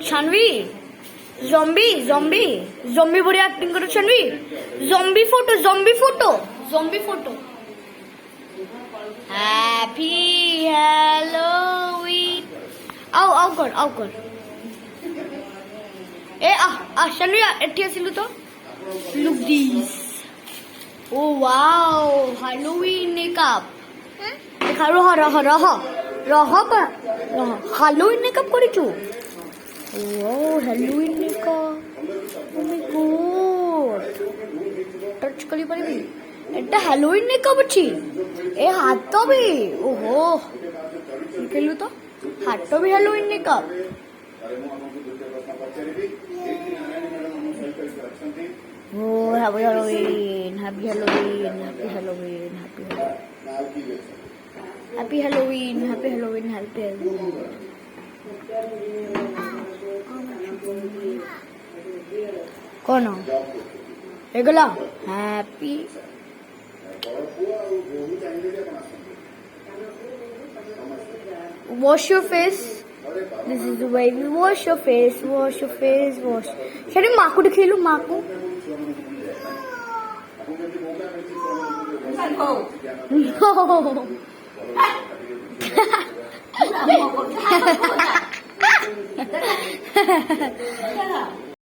Sanvi zombie বলে acting করো Sanvi. Zombie photo happy Halloween. আও কর এ সানভি এটি আসিল তো। Look this. Oh wow Halloween makeup. দেখা রহ হ্যালোউইন মেকআপ করেছো। Oh Halloween makeup. Oh my God touch করি পারিবি। এটা হ্যালোউইন মেকআপ ଅଛି। ଏ ହାତ ବି ଓହୋ ଦେଖିଲୁ ତ ହାତ ବି ହ୍ୟାଲୋଉଇନ୍ ମେକଅପ୍। ଓ happy Halloween happy Halloween happy Halloween happy Halloween happy Halloween happy Halloween. କଣ ହେଇଗଲା happy wash your face. This is the way we wash your face. Shall we maku dekhilu maku? No.